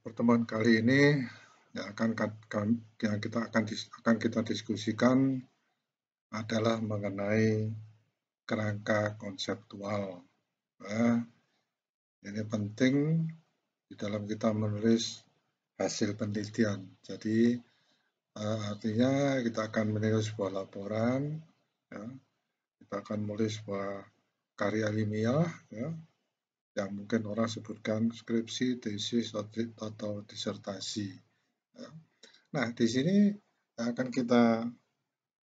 Pertemuan kali ini yang akan kita diskusikan adalah mengenai kerangka konseptual. Nah, ini penting di dalam kita menulis hasil penelitian. Jadi artinya kita akan menulis sebuah laporan, ya. Kita akan menulis sebuah karya ilmiah, ya, yang mungkin orang sebutkan skripsi, tesis, atau disertasi. Ya. Nah, di sini akan kita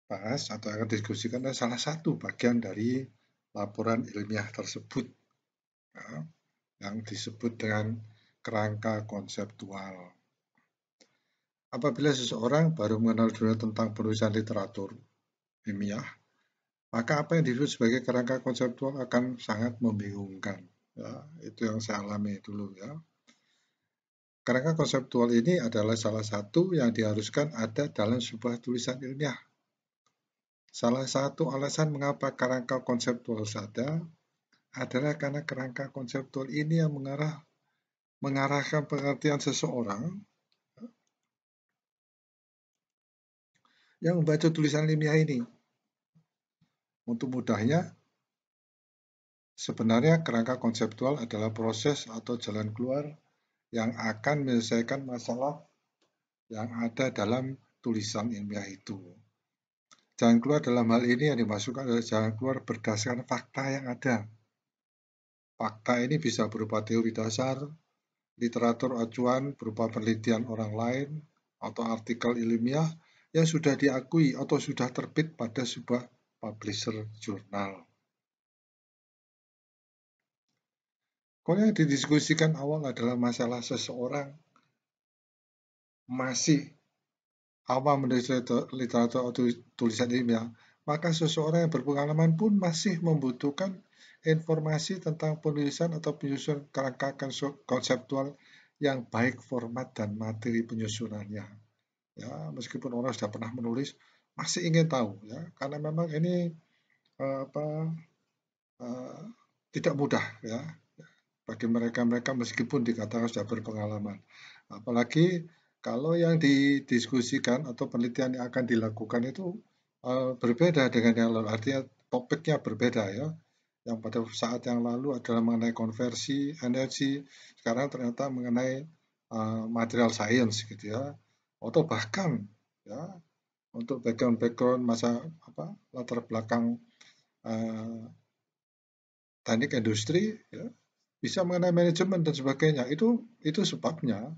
bahas atau akan diskusikan adalah salah satu bagian dari laporan ilmiah tersebut, ya, yang disebut dengan kerangka konseptual. Apabila seseorang baru mengenal dunia tentang penulisan literatur ilmiah, maka apa yang disebut sebagai kerangka konseptual akan sangat membingungkan. Ya, itu yang saya alami dulu, ya. Kerangka konseptual ini adalah salah satu yang diharuskan ada dalam sebuah tulisan ilmiah. Salah satu alasan mengapa kerangka konseptual ada adalah karena kerangka konseptual ini yang mengarahkan pengertian seseorang yang membaca tulisan ilmiah ini. Untuk mudahnya, sebenarnya kerangka konseptual adalah proses atau jalan keluar yang akan menyelesaikan masalah yang ada dalam tulisan ilmiah itu. Jalan keluar dalam hal ini yang dimasukkan adalah jalan keluar berdasarkan fakta yang ada. Fakta ini bisa berupa teori dasar, literatur acuan berupa penelitian orang lain, atau artikel ilmiah yang sudah diakui atau sudah terbit pada sebuah publisher jurnal. Kalau yang didiskusikan awal adalah masalah seseorang masih awam menulis literatur atau tulisan ilmiah, maka seseorang yang berpengalaman pun masih membutuhkan informasi tentang penulisan atau penyusunan kerangka konseptual yang baik format dan materi penyusunannya. Ya, meskipun orang sudah pernah menulis, masih ingin tahu, ya, karena memang ini apa uh, tidak mudah, ya, bagi mereka meskipun dikatakan sudah berpengalaman. Apalagi kalau yang didiskusikan atau penelitian yang akan dilakukan itu berbeda dengan yang lalu, artinya topiknya berbeda, ya. Yang pada saat yang lalu adalah mengenai konversi energi, sekarang ternyata mengenai material science, gitu ya, atau bahkan, ya, untuk background masa latar belakang uh, teknik industri, ya, bisa mengenai manajemen dan sebagainya. Itu sebabnya,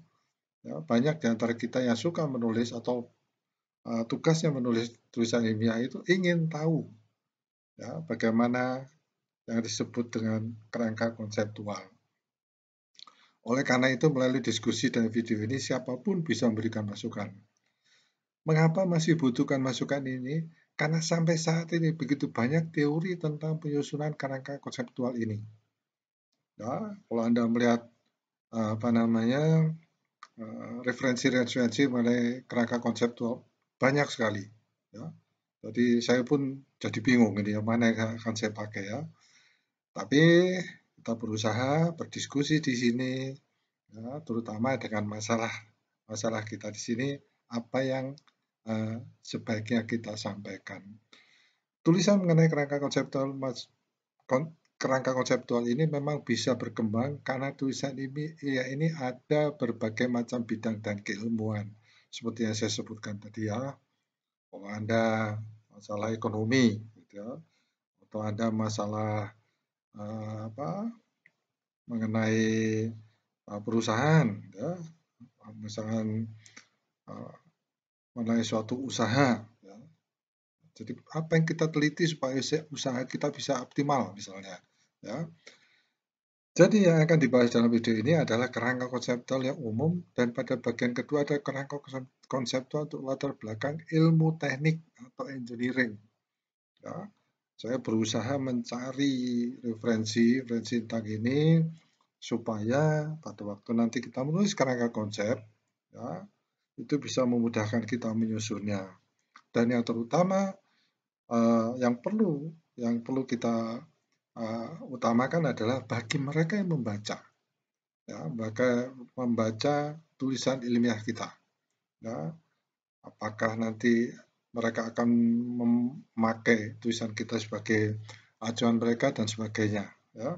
ya, banyak di antara kita yang suka menulis atau tugasnya menulis tulisan ilmiah itu ingin tahu, ya, bagaimana yang disebut dengan kerangka konseptual. Oleh karena itu, melalui diskusi dan video ini, siapapun bisa memberikan masukan. Mengapa masih butuhkan masukan ini? Karena sampai saat ini begitu banyak teori tentang penyusunan kerangka konseptual ini. Ya, kalau Anda melihat referensi-referensi mengenai kerangka konseptual banyak sekali, ya. Jadi saya pun jadi bingung ini yang mana yang akan saya pakai, ya. Tapi kita berusaha berdiskusi di sini, ya, terutama dengan masalah kita di sini, apa yang sebaiknya kita sampaikan. Tulisan mengenai kerangka konseptual ini memang bisa berkembang karena tulisan ini ada berbagai macam bidang dan keilmuan. Seperti yang saya sebutkan tadi, ya. Kalau Anda masalah ekonomi, gitu, ya, atau ada masalah mengenai perusahaan, ya, misalkan mengenai suatu usaha, ya. Jadi apa yang kita teliti supaya usaha kita bisa optimal, misalnya, ya. Jadi yang akan dibahas dalam video ini adalah kerangka konseptual yang umum, dan pada bagian kedua ada kerangka konseptual untuk latar belakang ilmu teknik atau engineering. Ya, saya berusaha mencari referensi tentang ini supaya pada waktu nanti kita menulis kerangka konsep, ya, itu bisa memudahkan kita menyusunnya. Dan yang terutama yang perlu kita utamakan adalah bagi mereka yang membaca. ya, membaca tulisan ilmiah kita. Ya, apakah nanti mereka akan memakai tulisan kita sebagai acuan mereka dan sebagainya. Ya.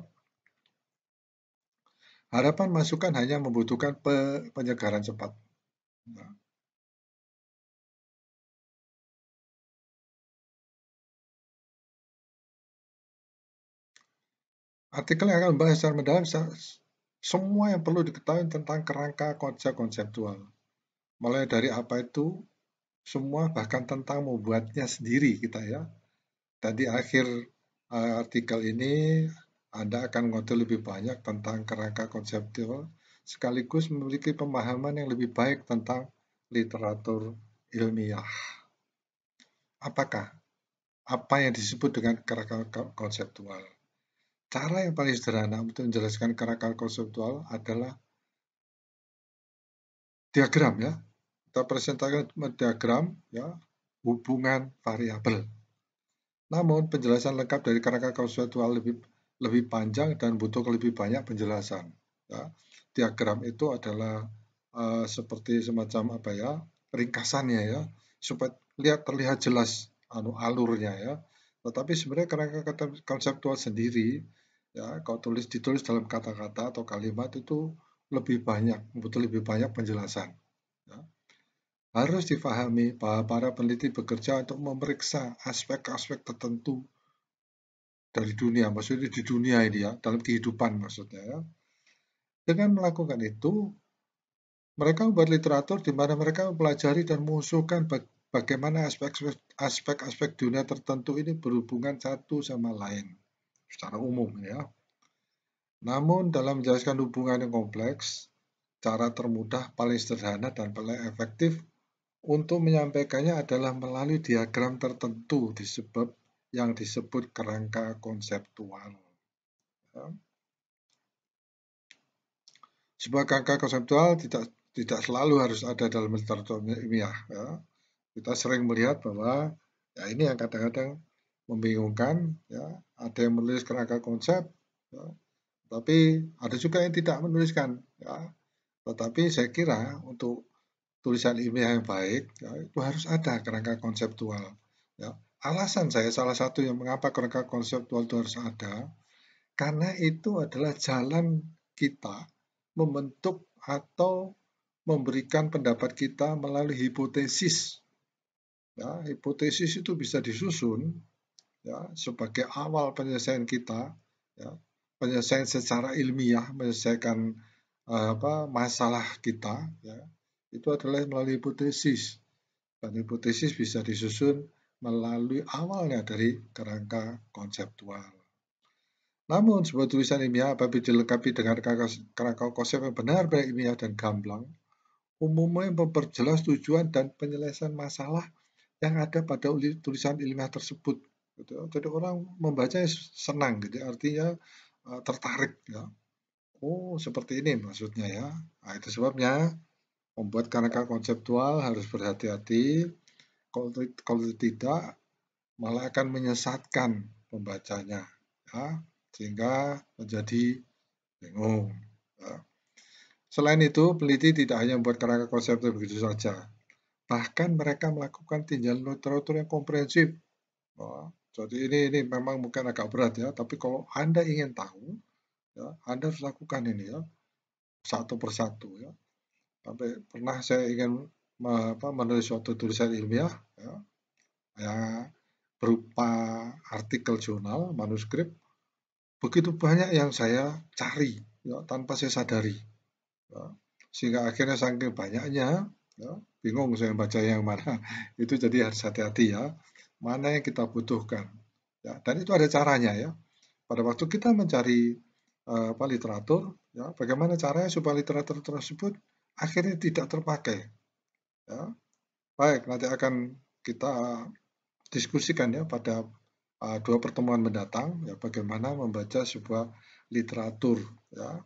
Harapan masukan hanya membutuhkan penyegaran cepat. Ya. Artikel yang akan membahas secara mendalam semua yang perlu diketahui tentang kerangka konsep konseptual. Mulai dari apa itu semua, bahkan tentang membuatnya sendiri kita ya. Dan di akhir artikel ini Anda akan mengerti lebih banyak tentang kerangka konseptual sekaligus memiliki pemahaman yang lebih baik tentang literatur ilmiah. Apakah? Apa yang disebut dengan kerangka konseptual? Cara yang paling sederhana untuk menjelaskan kerangka konseptual adalah diagram ya. Kita presentasikan diagram ya, hubungan variabel. Namun penjelasan lengkap dari kerangka konseptual lebih panjang dan butuh lebih banyak penjelasan. Ya. Diagram itu adalah seperti semacam apa ya, ringkasannya ya, supaya terlihat jelas alurnya ya. Tetapi sebenarnya kerangka konseptual sendiri ya, kalau ditulis dalam kata-kata atau kalimat itu lebih banyak, butuh lebih banyak penjelasan. Ya. Harus difahami bahwa para peneliti bekerja untuk memeriksa aspek-aspek tertentu dari dunia, maksudnya di dunia ini ya, dalam kehidupan maksudnya ya. Dengan melakukan itu, mereka membuat literatur di mana mereka mempelajari dan mengusulkan bagaimana aspek-aspek dunia tertentu ini berhubungan satu sama lain secara umum ya. Namun dalam menjelaskan hubungan yang kompleks, cara termudah, paling sederhana dan paling efektif untuk menyampaikannya adalah melalui diagram tertentu yang disebut kerangka konseptual. Ya. Sebuah kerangka konseptual tidak selalu harus ada dalam literatur ilmiah. Ya. Kita sering melihat bahwa ya ini yang kadang-kadang membingungkan. Ya. Ada yang menulis kerangka konsep, ya. Tapi ada juga yang tidak menuliskan. Ya. Tetapi saya kira untuk tulisan ilmiah yang baik, ya, itu harus ada kerangka konseptual. Ya. Alasan saya salah satu yang mengapa kerangka konseptual itu harus ada, karena itu adalah jalan kita membentuk atau memberikan pendapat kita melalui hipotesis. Ya, hipotesis itu bisa disusun ya sebagai awal penyelesaian kita, ya, penyelesaian secara ilmiah, menyelesaikan masalah kita. Ya, itu adalah melalui hipotesis. Dan hipotesis bisa disusun melalui awalnya dari kerangka konseptual. Namun, sebuah tulisan ilmiah apabila dilengkapi dengan kerangka konsep yang benar-benar ilmiah dan gamblang, umumnya memperjelas tujuan dan penyelesaian masalah yang ada pada tulisan ilmiah tersebut. Gitu. Jadi orang membacanya senang, gitu. Artinya tertarik. Ya. Oh, seperti ini maksudnya ya. Nah, itu sebabnya membuat kerangka konseptual harus berhati-hati. Kalau tidak, malah akan menyesatkan pembacanya. Ya. Sehingga menjadi bingung. Ya. Selain itu, peneliti tidak hanya membuat kerangka konseptual begitu saja. Bahkan mereka melakukan tinjauan literatur yang komprehensif. Oh, jadi ini memang mungkin agak berat ya, tapi kalau Anda ingin tahu, ya, Anda harus lakukan ini ya, satu persatu ya. Sampai pernah saya ingin menulis suatu tulisan ilmiah, ya, ya, berupa artikel jurnal, manuskrip, begitu banyak yang saya cari ya, tanpa saya sadari. Ya. Sehingga akhirnya saking banyaknya, ya, bingung saya baca yang mana. Itu jadi harus hati-hati ya, mana yang kita butuhkan. Ya, dan itu ada caranya ya. Pada waktu kita mencari literatur, ya, bagaimana caranya supaya literatur tersebut akhirnya tidak terpakai. Ya. Baik, nanti akan kita diskusikan ya pada dua pertemuan mendatang, ya, bagaimana membaca sebuah literatur. Ya.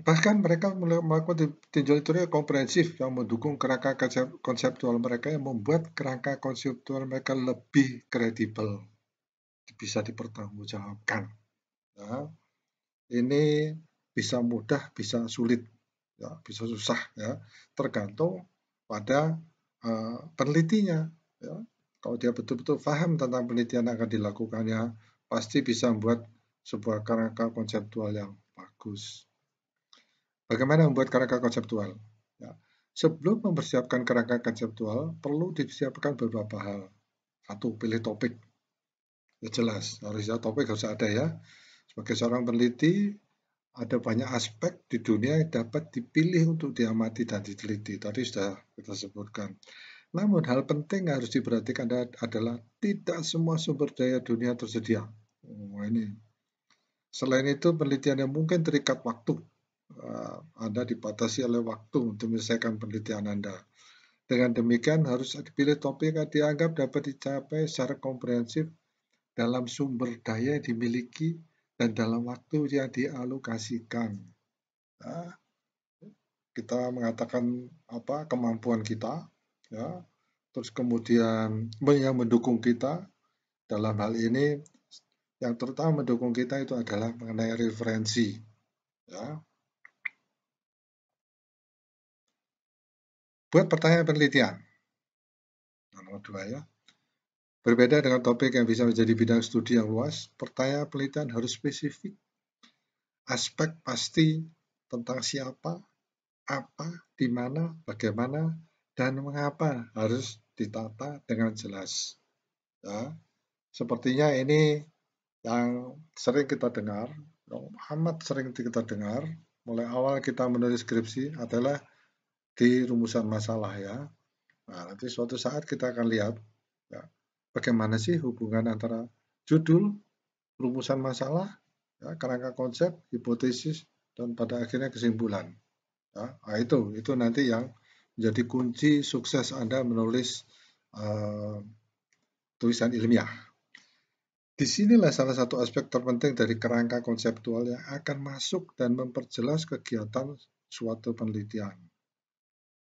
Bahkan mereka melakukan tinjauan literatur komprehensif yang mendukung kerangka konseptual mereka yang membuat kerangka konseptual mereka lebih kredibel, bisa dipertanggungjawabkan. Ya. ini bisa mudah, bisa sulit, ya, bisa susah, ya, tergantung pada penelitinya. Ya. Kalau dia betul-betul paham tentang penelitian yang akan dilakukannya, pasti bisa membuat sebuah kerangka konseptual yang bagus. Bagaimana membuat kerangka konseptual? Ya. Sebelum mempersiapkan kerangka konseptual, perlu disiapkan beberapa hal. Satu, pilih topik. Ya jelas, harusnya topik harus ada ya. Sebagai seorang peneliti, ada banyak aspek di dunia yang dapat dipilih untuk diamati dan diteliti. Tadi sudah kita sebutkan. Namun hal penting yang harus diperhatikan adalah tidak semua sumber daya dunia tersedia. Oh, ini. Selain itu, penelitian yang mungkin terikat waktu. Anda dibatasi oleh waktu untuk menyelesaikan penelitian Anda. Dengan demikian, harus dipilih topik yang dianggap dapat dicapai secara komprehensif dalam sumber daya yang dimiliki dan dalam waktu yang dialokasikan. Nah, kita mengatakan apa kemampuan kita, ya, terus kemudian yang mendukung kita dalam hal ini, yang terutama mendukung kita itu adalah mengenai referensi, ya. Buat pertanyaan penelitian, nomor 2 ya. Berbeda dengan topik yang bisa menjadi bidang studi yang luas, pertanyaan penelitian harus spesifik, aspek pasti tentang siapa, apa, di mana, bagaimana, dan mengapa harus ditata dengan jelas. Ya, sepertinya ini yang sering kita dengar, amat sering kita dengar, mulai awal kita menulis skripsi adalah di rumusan masalah ya. Nah, nanti suatu saat kita akan lihat ya, bagaimana sih hubungan antara judul, rumusan masalah, ya, kerangka konsep, hipotesis, dan pada akhirnya kesimpulan. Ya, nah itu nanti yang menjadi kunci sukses Anda menulis tulisan ilmiah. Disinilah salah satu aspek terpenting dari kerangka konseptual yang akan masuk dan memperjelas kegiatan suatu penelitian.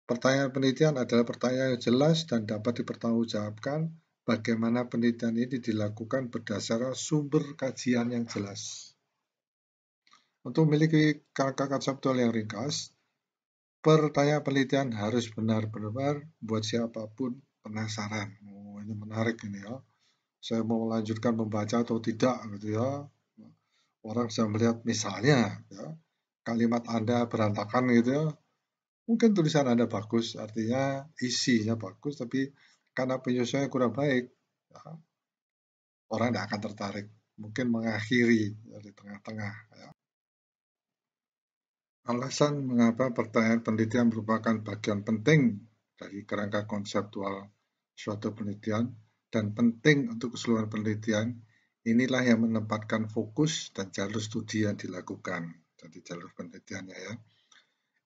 Pertanyaan penelitian adalah pertanyaan yang jelas dan dapat dipertanggungjawabkan bagaimana penelitian ini dilakukan berdasarkan sumber kajian yang jelas. Untuk memiliki kerangka konseptual yang ringkas, pertanyaan penelitian harus benar-benar buat siapapun penasaran. Oh, ini menarik ini ya. Saya mau melanjutkan membaca atau tidak gitu ya. Orang bisa melihat misalnya ya, kalimat Anda berantakan gitu ya. Mungkin tulisan Anda bagus, artinya isinya bagus, tapi karena penyusunannya kurang baik, ya, orang tidak akan tertarik. Mungkin mengakhiri dari tengah-tengah. Ya. Alasan mengapa pertanyaan penelitian merupakan bagian penting dari kerangka konseptual suatu penelitian dan penting untuk keseluruhan penelitian, inilah yang menempatkan fokus dan jalur studi yang dilakukan. Jadi jalur penelitiannya ya.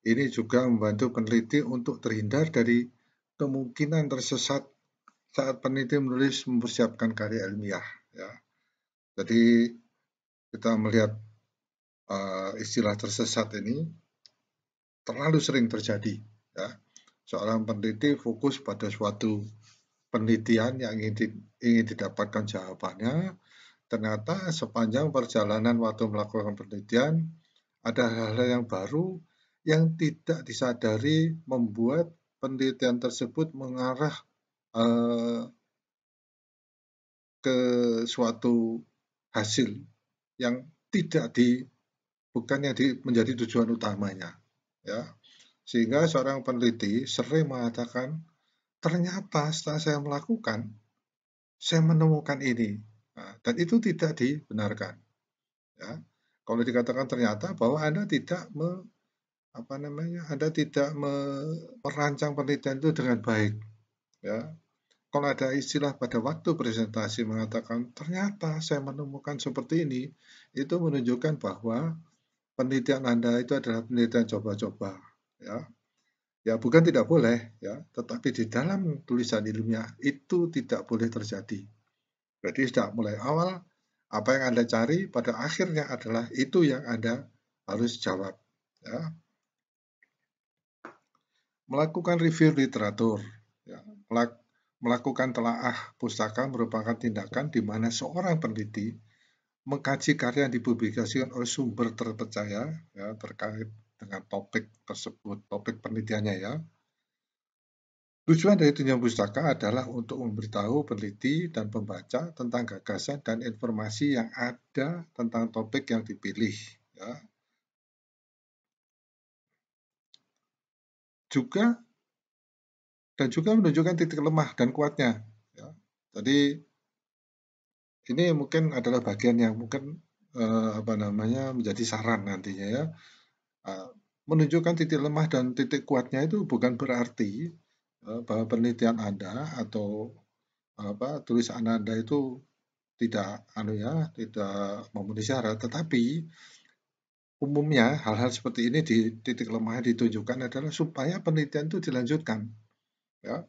Ini juga membantu peneliti untuk terhindar dari kemungkinan tersesat saat peneliti menulis mempersiapkan karya ilmiah. Ya. Jadi kita melihat istilah tersesat ini terlalu sering terjadi. Ya. Seorang peneliti fokus pada suatu penelitian yang ingin didapatkan jawabannya, ternyata sepanjang perjalanan waktu melakukan penelitian, ada hal-hal yang baru yang tidak disadari membuat penelitian tersebut mengarah ke suatu hasil yang tidak bukan yang menjadi tujuan utamanya. Ya. Sehingga seorang peneliti sering mengatakan, ternyata setelah saya melakukan, saya menemukan ini. Nah, dan itu tidak dibenarkan. Ya. Kalau dikatakan ternyata bahwa Anda tidak Anda tidak merancang penelitian itu dengan baik. Ya. Kalau ada istilah pada waktu presentasi mengatakan ternyata saya menemukan seperti ini, itu menunjukkan bahwa penelitian Anda itu adalah penelitian coba-coba. Ya. Ya bukan tidak boleh, ya, tetapi di dalam tulisan ilmiah itu tidak boleh terjadi. Jadi sudah mulai awal apa yang Anda cari pada akhirnya adalah itu yang Anda harus jawab. Ya. Melakukan review literatur, ya, melakukan telaah pustaka merupakan tindakan di mana seorang peneliti mengkaji karya yang dipublikasikan oleh sumber terpercaya ya terkait dengan topik tersebut, topik penelitiannya ya. Tujuan dari tunjangan pustaka adalah untuk memberitahu peneliti dan pembaca tentang gagasan dan informasi yang ada tentang topik yang dipilih ya. Juga menunjukkan titik lemah dan kuatnya ya. Jadi ini mungkin adalah bagian yang mungkin menjadi saran nantinya ya. Menunjukkan titik lemah dan titik kuatnya itu bukan berarti bahwa penelitian Anda atau tulisan Anda itu tidak memenuhi syarat, tetapi umumnya hal-hal seperti ini di titik lemahnya ditunjukkan adalah supaya penelitian itu dilanjutkan ya.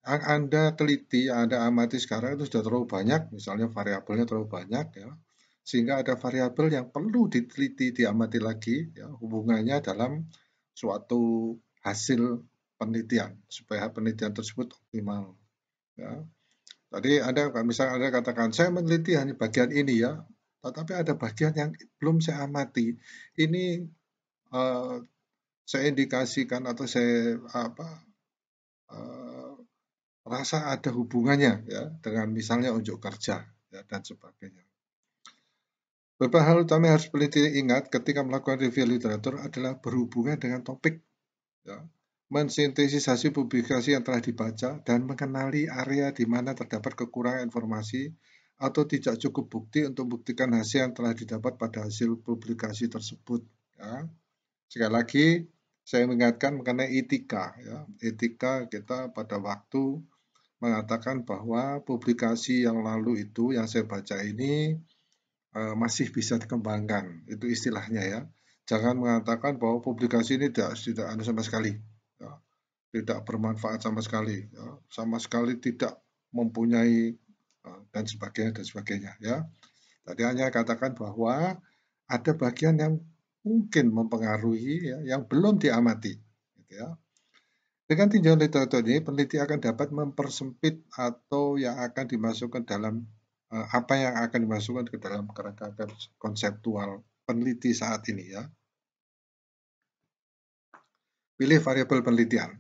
Yang Anda teliti, yang Anda amati sekarang itu sudah terlalu banyak, misalnya variabelnya terlalu banyak ya, sehingga ada variabel yang perlu diteliti, diamati lagi ya, hubungannya dalam suatu hasil penelitian supaya penelitian tersebut optimal ya. Tadi misalnya Anda katakan saya meneliti hanya bagian ini ya, tetapi ada bagian yang belum saya amati. Ini saya indikasikan atau saya uh, rasa ada hubungannya ya dengan misalnya unjuk kerja ya, dan sebagainya. Beberapa hal utama yang harus peneliti ingat ketika melakukan review literatur adalah berhubungan dengan topik, ya, mensintetisasi publikasi yang telah dibaca dan mengenali area di mana terdapat kekurangan informasi atau tidak cukup bukti untuk membuktikan hasil yang telah didapat pada hasil publikasi tersebut. Ya. Sekali lagi, saya mengingatkan mengenai etika. Ya. Etika kita pada waktu mengatakan bahwa publikasi yang lalu itu yang saya baca ini masih bisa dikembangkan. Itu istilahnya ya. Jangan mengatakan bahwa publikasi ini tidak ada sama sekali. Ya. Tidak bermanfaat sama sekali. Ya. Sama sekali tidak mempunyai dan sebagainya. Ya. Tadi hanya katakan bahwa ada bagian yang mungkin mempengaruhi ya, yang belum diamati. Gitu ya. Dengan tinjauan literatur ini, peneliti akan dapat mempersempit atau yang akan dimasukkan dalam apa yang akan dimasukkan ke dalam kerangka konseptual peneliti saat ini ya. Pilih variabel penelitian.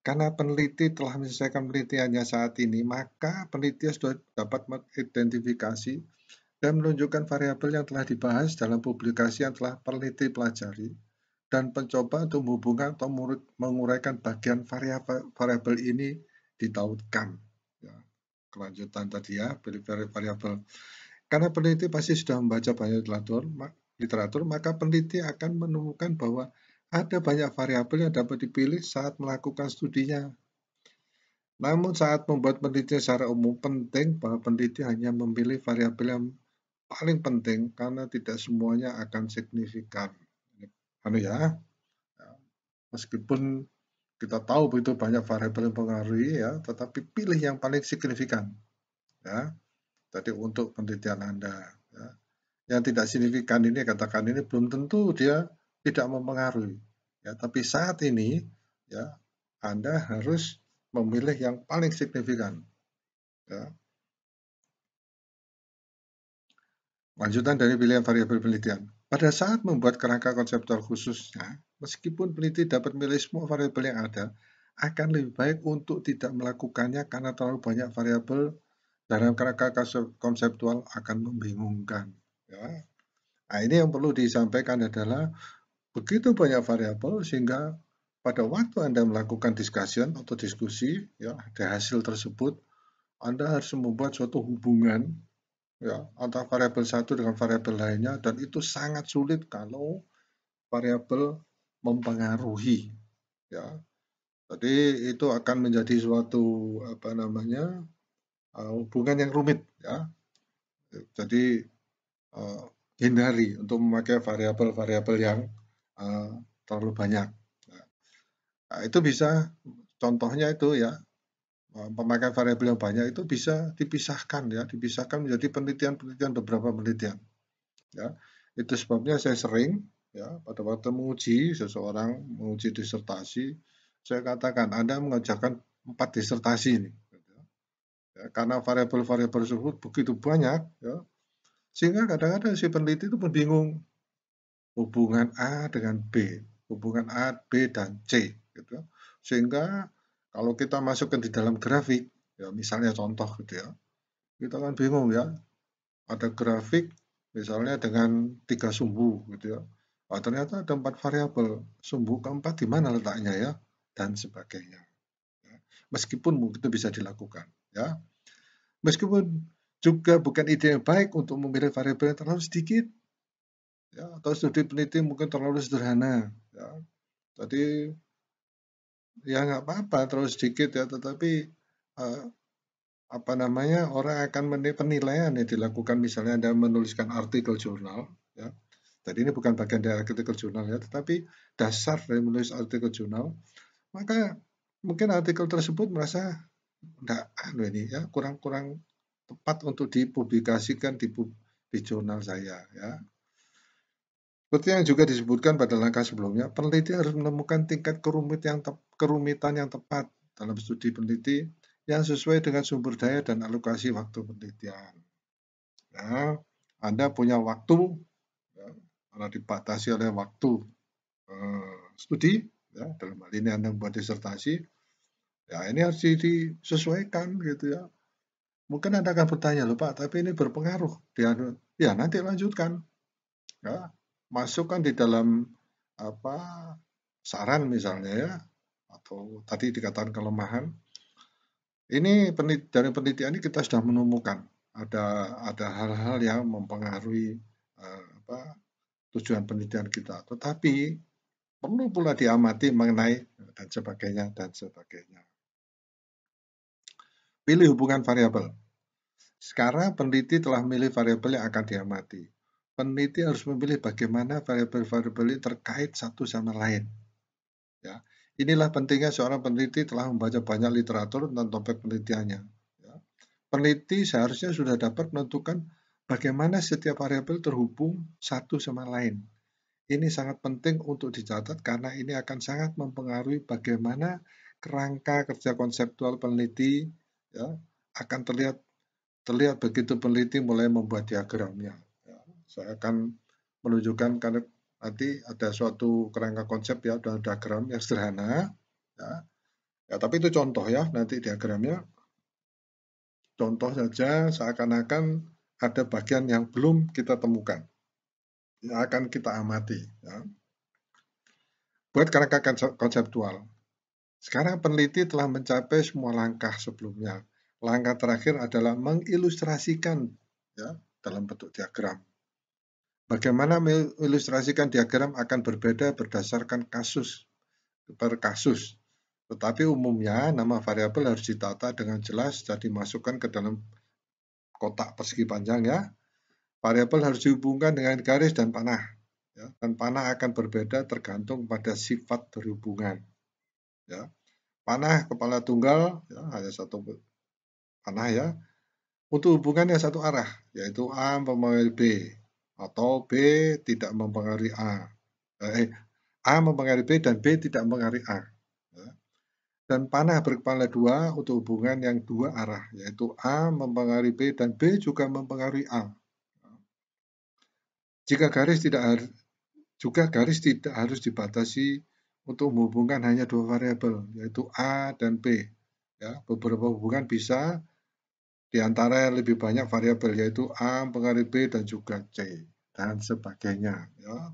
Karena peneliti telah menyelesaikan penelitiannya saat ini, maka peneliti sudah dapat mengidentifikasi dan menunjukkan variabel yang telah dibahas dalam publikasi yang telah peneliti pelajari dan mencoba untuk menghubungkan atau menguraikan bagian variabel ini ditautkan. Ya, kelanjutan tadi ya, pilih variabel. Karena peneliti pasti sudah membaca banyak literatur, maka peneliti akan menemukan bahwa ada banyak variabel yang dapat dipilih saat melakukan studinya. Namun saat membuat penelitian secara umum penting bahwa peneliti hanya memilih variabel yang paling penting karena tidak semuanya akan signifikan. Ya, meskipun kita tahu begitu banyak variabel yang mempengaruhi ya, tetapi pilih yang paling signifikan ya. Tadi untuk penelitian Anda ya. Yang tidak signifikan ini katakan ini belum tentu dia tidak mempengaruhi ya, tapi saat ini ya Anda harus memilih yang paling signifikan ya. Lanjutan dari pilihan variabel penelitian. Pada saat membuat kerangka konseptual khususnya, meskipun peneliti dapat memilih semua variabel yang ada, akan lebih baik untuk tidak melakukannya karena terlalu banyak variabel dalam kerangka konseptual akan membingungkan. Ya. Nah, ini yang perlu disampaikan adalah begitu banyak variabel sehingga pada waktu Anda melakukan discussion atau diskusi, ya, ada hasil tersebut, Anda harus membuat suatu hubungan ya antara variabel satu dengan variabel lainnya dan itu sangat sulit kalau variabel mempengaruhi ya. Jadi itu akan menjadi suatu hubungan yang rumit ya. Jadi hindari untuk memakai variabel-variabel yang terlalu banyak. Nah, itu bisa contohnya itu ya pemakaian variabel yang banyak itu bisa dipisahkan ya, dipisahkan menjadi penelitian-penelitian beberapa penelitian. Ya, itu sebabnya saya sering ya pada waktu menguji seseorang menguji disertasi, saya katakan Anda mengerjakan 4 disertasi ini. Ya, karena variabel-variabel tersebut begitu banyak, ya, Sehingga kadang-kadang si peneliti itu pun bingung, hubungan A dengan B, hubungan A, B, dan C, gitu. Sehingga kalau kita masukkan di dalam grafik, ya misalnya contoh gitu ya, kita kan bingung ya, ada grafik misalnya dengan 3 sumbu gitu ya. Oh, ternyata ada 4 variabel, sumbu keempat di mana letaknya ya, dan sebagainya. Ya. Meskipun mungkin itu bisa dilakukan, ya. Meskipun juga bukan ide yang baik untuk memilih variabel yang terlalu sedikit, ya, atau studi peneliti mungkin terlalu sederhana, ya. Tadi ya nggak apa-apa terlalu sedikit ya, tetapi eh, apa namanya orang akan penilaian yang dilakukan misalnya Anda menuliskan artikel jurnal, ya. Jadi ini bukan bagian dari artikel jurnal ya, tetapi dasar dari menulis artikel jurnal, maka mungkin artikel tersebut merasa enggak ini ya kurang-kurang tepat untuk dipublikasikan di jurnal saya ya. Seperti yang juga disebutkan pada langkah sebelumnya, peneliti harus menemukan tingkat kerumitan yang tepat dalam studi peneliti yang sesuai dengan sumber daya dan alokasi waktu penelitian. Ya, Anda punya waktu, ya, karena dibatasi oleh waktu studi, ya, dalam hal ini Anda membuat disertasi, ya ini harus disesuaikan gitu ya. Mungkin Anda akan bertanya, loh Pak, tapi ini berpengaruh. Ya nanti lanjutkan. Ya, masukkan di dalam apa saran misalnya ya, atau tadi dikatakan kelemahan. Ini dari penelitian ini kita sudah menemukan ada hal-hal yang mempengaruhi tujuan penelitian kita. Tetapi perlu pula diamati mengenai dan sebagainya dan sebagainya. Pilih hubungan variabel. Sekarang peneliti telah memilih variabel yang akan diamati. Peneliti harus memilih bagaimana variabel-variabel ini terkait satu sama lain. Ya, inilah pentingnya seorang peneliti telah membaca banyak literatur tentang topik penelitiannya. Ya. Peneliti seharusnya sudah dapat menentukan bagaimana setiap variabel terhubung satu sama lain. Ini sangat penting untuk dicatat karena ini akan sangat mempengaruhi bagaimana kerangka kerja konseptual peneliti ya, akan terlihat begitu peneliti mulai membuat diagramnya. Ya, saya akan menunjukkan karena nanti ada suatu kerangka konsep ya dan diagram yang sederhana. Ya. Ya, tapi itu contoh ya nanti diagramnya. Contoh saja seakan-akan ada bagian yang belum kita temukan, yang akan kita amati. Ya. Buat kerangka konseptual. Sekarang peneliti telah mencapai semua langkah sebelumnya. Langkah terakhir adalah mengilustrasikan ya, dalam bentuk diagram. Bagaimana mengilustrasikan diagram akan berbeda berdasarkan kasus per kasus. Tetapi umumnya nama variabel harus ditata dengan jelas dan dimasukkan ke dalam kotak persegi panjang ya. Variabel harus dihubungkan dengan garis dan panah. Ya, dan panah akan berbeda tergantung pada sifat berhubungan. Ya. Panah kepala tunggal ya, hanya satu panah ya. Untuk hubungan yang satu arah, yaitu A mempengaruhi B atau B tidak mempengaruhi A. A mempengaruhi B dan B tidak mempengaruhi A. Ya. Dan panah berkepala dua untuk hubungan yang dua arah, yaitu A mempengaruhi B dan B juga mempengaruhi A. Jika garis tidak harus dibatasi untuk menghubungkan hanya dua variabel, yaitu A dan B. Ya, beberapa hubungan bisa di antara yang lebih banyak variabel, yaitu A mempengaruhi B dan juga C dan sebagainya. Ya,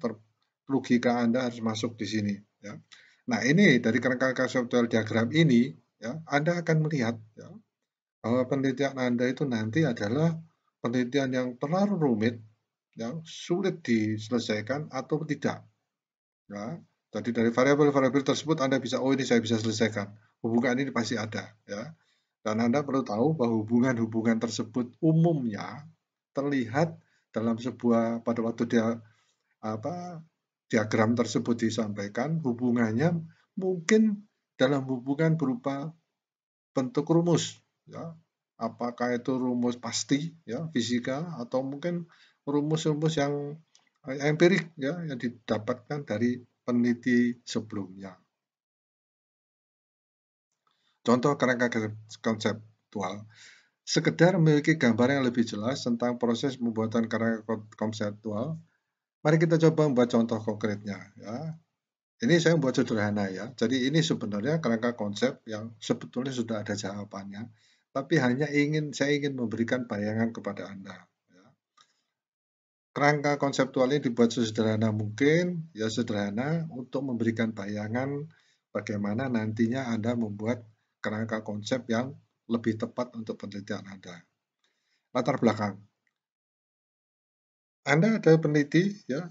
logika Anda harus masuk di sini. Ya. Nah ini dari kerangka konseptual diagram ini, ya, Anda akan melihat ya, bahwa penelitian Anda itu nanti adalah penelitian yang terlalu rumit, yang sulit diselesaikan atau tidak. Ya. Jadi dari variabel-variabel tersebut Anda bisa, oh ini saya bisa selesaikan. Hubungan ini pasti ada. Ya. Dan Anda perlu tahu bahwa hubungan-hubungan tersebut umumnya terlihat dalam pada waktu diagram tersebut disampaikan, hubungannya mungkin dalam hubungan berupa bentuk rumus, ya. Apakah itu rumus pasti, ya, fisika, atau mungkin rumus-rumus yang empirik, ya, yang didapatkan dari peneliti sebelumnya. Contoh kerangka konseptual. Sekedar memiliki gambar yang lebih jelas tentang proses pembuatan kerangka konseptual, mari kita coba membuat contoh konkretnya ya. Ini saya buat sederhana ya. Jadi ini sebenarnya kerangka konsep yang sebetulnya sudah ada jawabannya, tapi saya ingin memberikan bayangan kepada Anda. Ya. Kerangka konseptual ini dibuat sesederhana mungkin, ya sederhana untuk memberikan bayangan bagaimana nantinya Anda membuat kerangka konsep yang lebih tepat untuk penelitian Anda. Latar belakang. Anda ada peneliti ya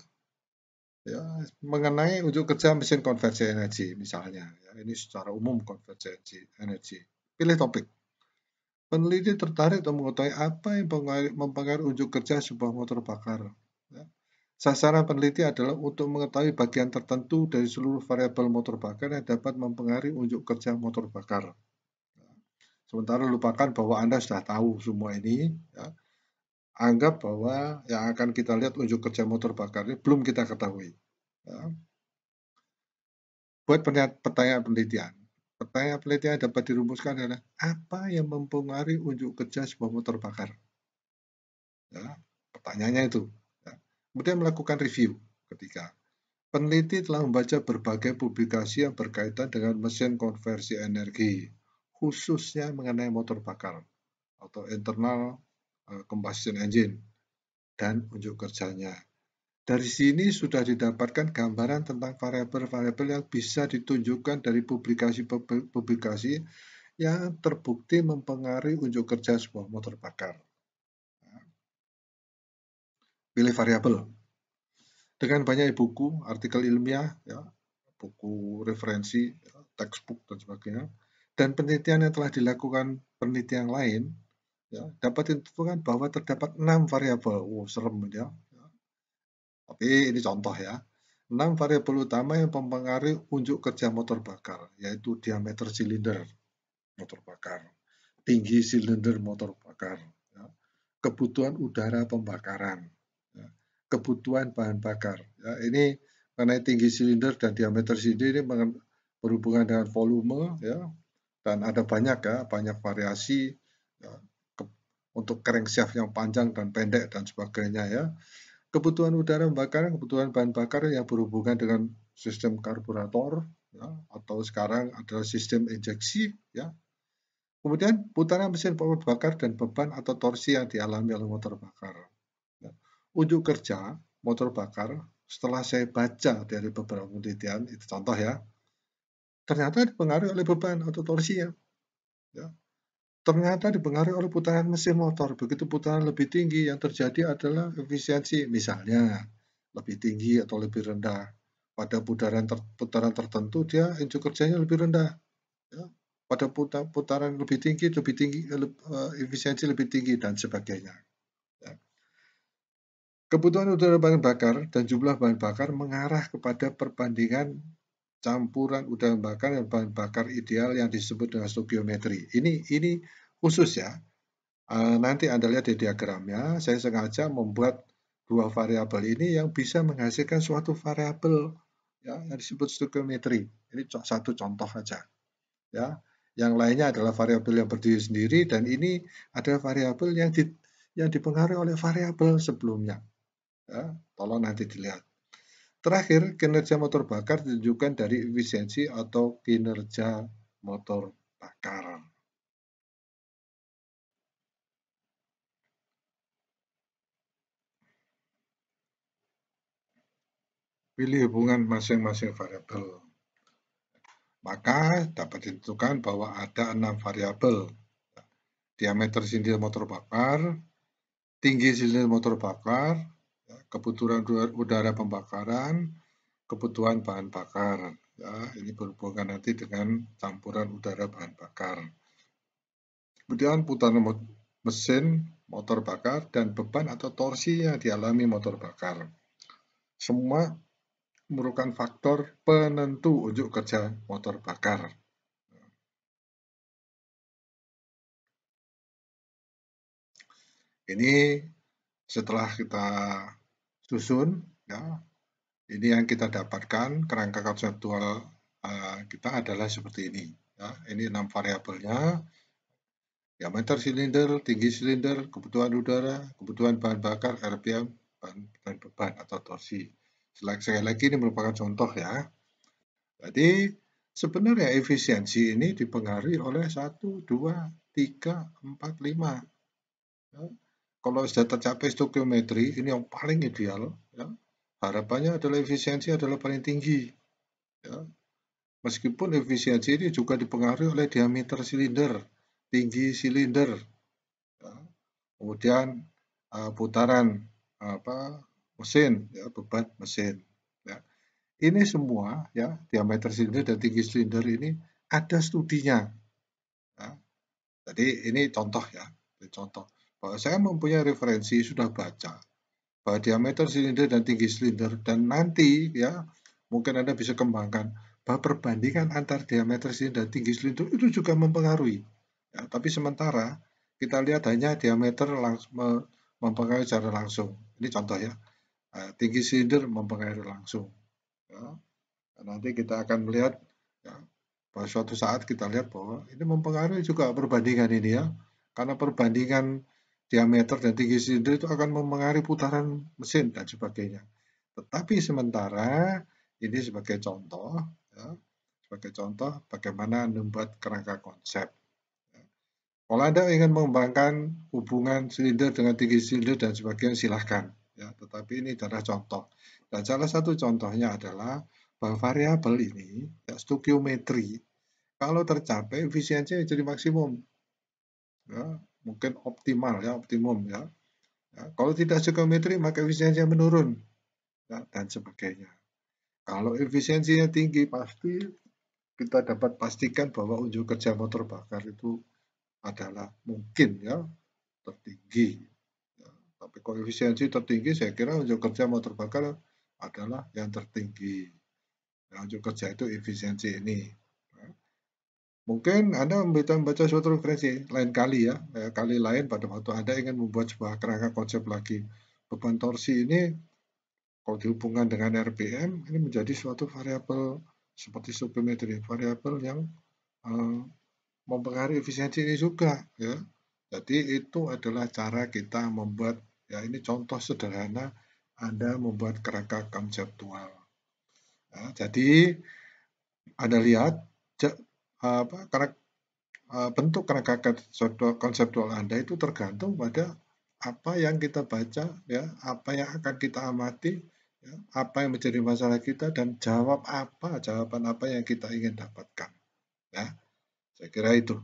mengenai unjuk kerja mesin konversi energi misalnya. Ya, ini secara umum konversi energi. Pilih topik. Peneliti tertarik untuk mengetahui apa yang mempengaruhi unjuk kerja sebuah motor bakar. Ya. Sasaran peneliti adalah untuk mengetahui bagian tertentu dari seluruh variabel motor bakar yang dapat mempengaruhi unjuk kerja motor bakar. Sementara lupakan bahwa Anda sudah tahu semua ini. Ya. Anggap bahwa yang akan kita lihat unjuk kerja motor bakar ini belum kita ketahui. Ya. Buat pertanyaan penelitian. Pertanyaan penelitian dapat dirumuskan adalah apa yang mempengaruhi unjuk kerja sebuah motor bakar. Ya, pertanyaannya itu. Ya. Kemudian melakukan review ketika peneliti telah membaca berbagai publikasi yang berkaitan dengan mesin konversi energi, khususnya mengenai motor bakar atau internal combustion engine dan unjuk kerjanya. Dari sini sudah didapatkan gambaran tentang variabel-variabel yang bisa ditunjukkan dari publikasi-publikasi yang terbukti mempengaruhi unjuk kerja sebuah motor bakar. Pilih variabel. Dengan banyak buku, artikel ilmiah, ya, buku referensi, ya, textbook dan sebagainya, dan penelitian yang telah dilakukan peneliti yang lain, ya, dapat ditentukan bahwa terdapat 6 variabel. Serem ya. Tapi ini contoh ya. 6 variabel utama yang mempengaruhi unjuk kerja motor bakar, yaitu diameter silinder motor bakar, tinggi silinder motor bakar, ya, kebutuhan udara pembakaran, ya, kebutuhan bahan bakar. Ya, ini mengenai tinggi silinder dan diameter silinder ini berhubungan dengan volume, ya, dan ada banyak variasi ya, untuk crankshaft yang panjang dan pendek dan sebagainya ya. Kebutuhan udara pembakaran, kebutuhan bahan bakar yang berhubungan dengan sistem karburator, ya, atau sekarang adalah sistem injeksi, ya. Kemudian putaran mesin motor bakar dan beban atau torsi yang dialami oleh motor bakar. Ya. Unjuk kerja motor bakar setelah saya baca dari beberapa penelitian, itu contoh ya, ternyata dipengaruhi oleh beban atau torsi ya. Ternyata dipengaruhi oleh putaran mesin motor. Begitu putaran lebih tinggi, yang terjadi adalah efisiensi, misalnya lebih tinggi atau lebih rendah. Pada putaran tertentu dia unjuk kerjanya lebih rendah. Ya. Pada putaran lebih tinggi, efisiensi lebih tinggi dan sebagainya. Ya. Kebutuhan udara bahan bakar dan jumlah bahan bakar mengarah kepada perbandingan campuran udara bakar dan bahan bakar ideal yang disebut dengan stokiometri. Ini khusus ya. Nanti Anda lihat di diagramnya, saya sengaja membuat dua variabel ini yang bisa menghasilkan suatu variabel ya, yang disebut stokiometri. Ini satu contoh saja. Ya. Yang lainnya adalah variabel yang berdiri sendiri dan ini adalah variabel yang dipengaruhi oleh variabel sebelumnya. Ya. Tolong nanti dilihat. Terakhir, kinerja motor bakar ditunjukkan dari efisiensi atau kinerja motor bakar. Pilih hubungan masing-masing variabel. Maka dapat ditentukan bahwa ada 6 variabel. Diameter silinder motor bakar, tinggi silinder motor bakar, kebutuhan udara pembakaran, kebutuhan bahan bakar. Ya, ini berhubungan nanti dengan campuran udara bahan bakar. Kemudian putaran mesin motor bakar dan beban atau torsi yang dialami motor bakar. Semua merupakan faktor penentu unjuk kerja motor bakar. Ini setelah kita susun, ya, ini yang kita dapatkan kerangka konseptual kita adalah seperti ini. Ya. Ini 6 variabelnya. Diameter silinder, tinggi silinder, kebutuhan udara, kebutuhan bahan bakar, RPM, dan beban atau torsi. Sekali lagi ini merupakan contoh ya. Jadi sebenarnya efisiensi ini dipengaruhi oleh 1, 2, 3, 4, 5. Ya. Kalau sudah tercapai stokiometri, ini yang paling ideal. Ya. Harapannya adalah efisiensi adalah paling tinggi. Ya. Meskipun efisiensi ini juga dipengaruhi oleh diameter silinder, tinggi silinder, ya. Kemudian putaran apa mesin, ya, beban mesin. Ya. Ini semua ya diameter silinder dan tinggi silinder ini ada studinya. Ya. Jadi ini contoh ya, ini contoh bahwa saya mempunyai referensi sudah baca bahwa diameter silinder dan tinggi silinder dan nanti ya mungkin Anda bisa kembangkan bahwa perbandingan antar diameter silinder dan tinggi silinder itu juga mempengaruhi. Ya, tapi sementara kita lihat hanya diameter mempengaruhi secara langsung. Ini contoh ya. Tinggi silinder mempengaruhi langsung. Ya. Nanti kita akan melihat ya, bahwa suatu saat kita lihat bahwa ini mempengaruhi juga perbandingan ini ya. Karena perbandingan diameter dan tinggi silinder itu akan mempengaruhi putaran mesin dan sebagainya. Tetapi sementara ini sebagai contoh ya, sebagai contoh bagaimana membuat kerangka konsep. Ya. Kalau Anda ingin mengembangkan hubungan silinder dengan tinggi silinder dan sebagainya silahkan. Ya, tetapi ini adalah contoh. Dan salah satu contohnya adalah bahwa variabel ini, ya, stokiometri, kalau tercapai efisiensi jadi maksimum, ya, mungkin optimal ya, optimum ya. Ya, kalau tidak stokiometri maka efisiensinya menurun ya, dan sebagainya. Kalau efisiensinya tinggi pasti kita dapat pastikan bahwa unjuk kerja motor bakar itu adalah mungkin ya tertinggi. Ya, tapi kalau efisiensi tertinggi saya kira unjuk kerja motor bakar adalah yang tertinggi. Ya, unjuk kerja itu efisiensi ini. Ya. Mungkin Anda membaca suatu referensi lain kali ya, kali lain pada waktu Anda ingin membuat sebuah kerangka konsep lagi. Beban torsi ini kalau dihubungkan dengan RPM ini menjadi suatu variabel seperti stokiometri, variabel yang uh, mempengaruhi efisiensi ini juga ya. Jadi itu adalah cara kita membuat ya ini contoh sederhana Anda membuat kerangka konseptual. Ya, jadi Anda lihat apa bentuk kerangka konseptual Anda itu tergantung pada apa yang kita baca ya, apa yang akan kita amati, ya, apa yang menjadi masalah kita dan jawaban apa yang kita ingin dapatkan. Ya, saya kira itu.